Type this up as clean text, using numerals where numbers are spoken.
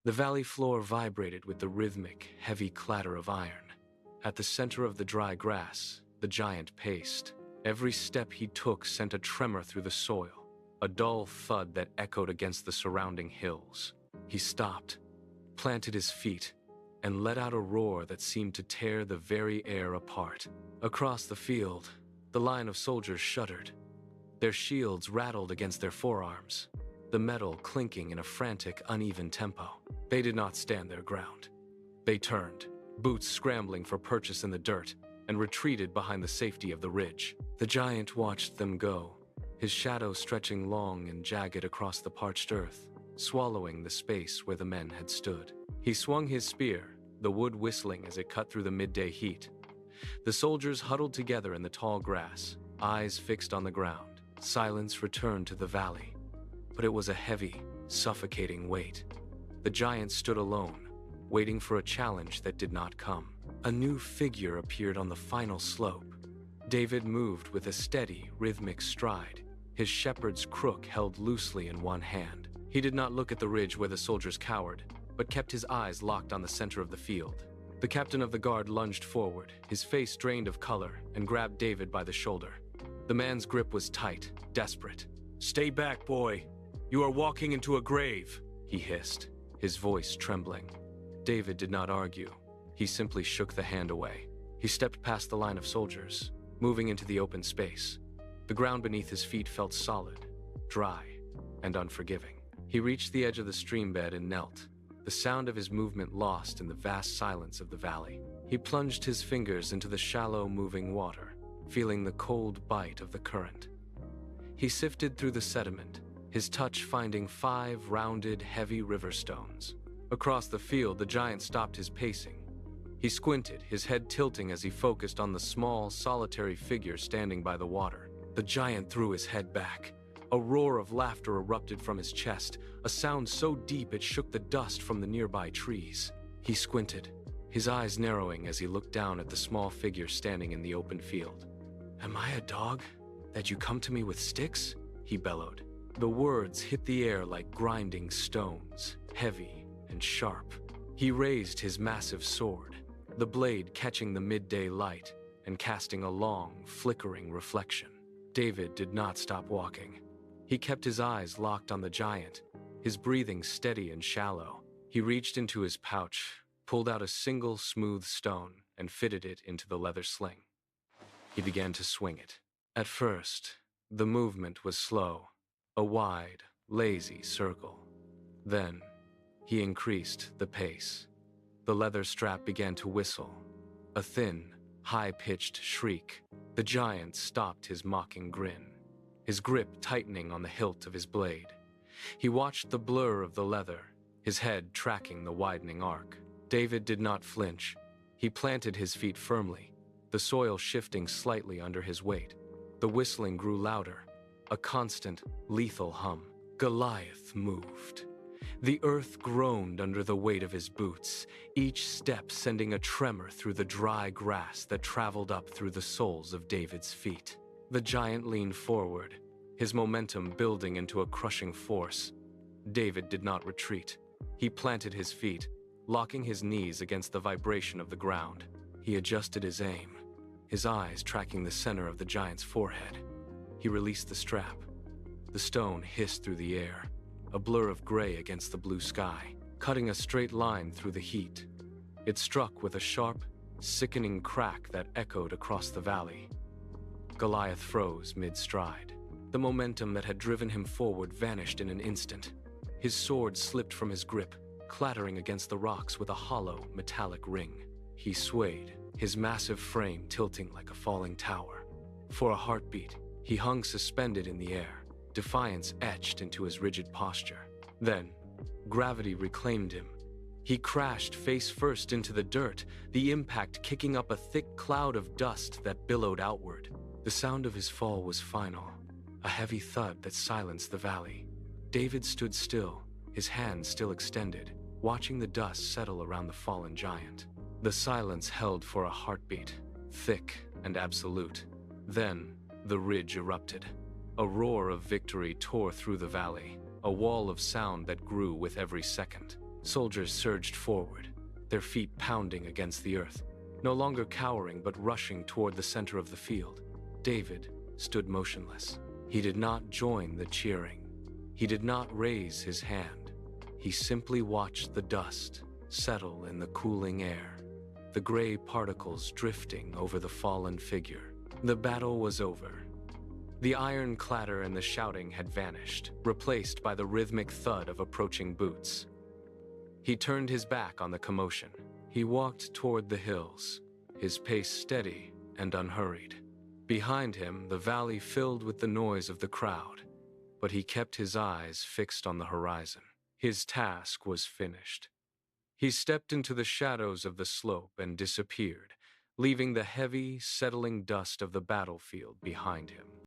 The valley floor vibrated with the rhythmic, heavy clatter of iron. At the center of the dry grass, the giant paced. Every step he took sent a tremor through the soil, a dull thud that echoed against the surrounding hills. He stopped, planted his feet, and let out a roar that seemed to tear the very air apart. Across the field, the line of soldiers shuddered. Their shields rattled against their forearms, the metal clinking in a frantic, uneven tempo. They did not stand their ground. They turned, boots scrambling for purchase in the dirt, and retreated behind the safety of the ridge. The giant watched them go, his shadow stretching long and jagged across the parched earth, swallowing the space where the men had stood. He swung his spear, the wood whistling as it cut through the midday heat. The soldiers huddled together in the tall grass, eyes fixed on the ground. Silence returned to the valley, but it was a heavy, suffocating weight. The giant stood alone, waiting for a challenge that did not come. A new figure appeared on the final slope. David moved with a steady, rhythmic stride, his shepherd's crook held loosely in one hand. He did not look at the ridge where the soldiers cowered, but kept his eyes locked on the center of the field. The captain of the guard lunged forward, his face drained of color, and grabbed David by the shoulder. The man's grip was tight, desperate. "Stay back, boy. You are walking into a grave," he hissed, his voice trembling. David did not argue. He simply shook the hand away. He stepped past the line of soldiers, moving into the open space. The ground beneath his feet felt solid, dry, and unforgiving. He reached the edge of the stream bed and knelt, the sound of his movement lost in the vast silence of the valley. He plunged his fingers into the shallow, moving water, feeling the cold bite of the current. He sifted through the sediment, his touch finding 5 rounded, heavy river stones. Across the field, the giant stopped his pacing. He squinted, his head tilting as he focused on the small, solitary figure standing by the water. The giant threw his head back. A roar of laughter erupted from his chest, a sound so deep it shook the dust from the nearby trees. He squinted, his eyes narrowing as he looked down at the small figure standing in the open field. "Am I a dog, that you come to me with sticks?" he bellowed. The words hit the air like grinding stones, heavy and sharp. He raised his massive sword, the blade catching the midday light and casting a long, flickering reflection. David did not stop walking. He kept his eyes locked on the giant, his breathing steady and shallow. He reached into his pouch, pulled out a single smooth stone, and fitted it into the leather sling. He began to swing it. At first, the movement was slow, a wide, lazy circle. Then, he increased the pace. The leather strap began to whistle, a thin, high-pitched shriek. The giant stopped his mocking grin, his grip tightening on the hilt of his blade. He watched the blur of the leather, his head tracking the widening arc. David did not flinch. He planted his feet firmly, the soil shifting slightly under his weight. The whistling grew louder, a constant, lethal hum. Goliath moved. The earth groaned under the weight of his boots, each step sending a tremor through the dry grass that traveled up through the soles of David's feet. The giant leaned forward, his momentum building into a crushing force. David did not retreat. He planted his feet, locking his knees against the vibration of the ground. He adjusted his aim, his eyes tracking the center of the giant's forehead. He released the strap. The stone hissed through the air, a blur of gray against the blue sky, cutting a straight line through the heat. It struck with a sharp, sickening crack that echoed across the valley. Goliath froze mid-stride. The momentum that had driven him forward vanished in an instant. His sword slipped from his grip, clattering against the rocks with a hollow, metallic ring. He swayed, his massive frame tilting like a falling tower. For a heartbeat, he hung suspended in the air, defiance etched into his rigid posture. Then, gravity reclaimed him. He crashed face first into the dirt, the impact kicking up a thick cloud of dust that billowed outward. The sound of his fall was final, a heavy thud that silenced the valley. David stood still, his hands still extended, watching the dust settle around the fallen giant. The silence held for a heartbeat, thick and absolute. Then, the ridge erupted. A roar of victory tore through the valley, a wall of sound that grew with every second. Soldiers surged forward, their feet pounding against the earth, no longer cowering but rushing toward the center of the field. David stood motionless. He did not join the cheering. He did not raise his hand. He simply watched the dust settle in the cooling air, the gray particles drifting over the fallen figure. The battle was over. The iron clatter and the shouting had vanished, replaced by the rhythmic thud of approaching boots. He turned his back on the commotion. He walked toward the hills, his pace steady and unhurried. Behind him, the valley filled with the noise of the crowd, but he kept his eyes fixed on the horizon. His task was finished. He stepped into the shadows of the slope and disappeared, leaving the heavy, settling dust of the battlefield behind him.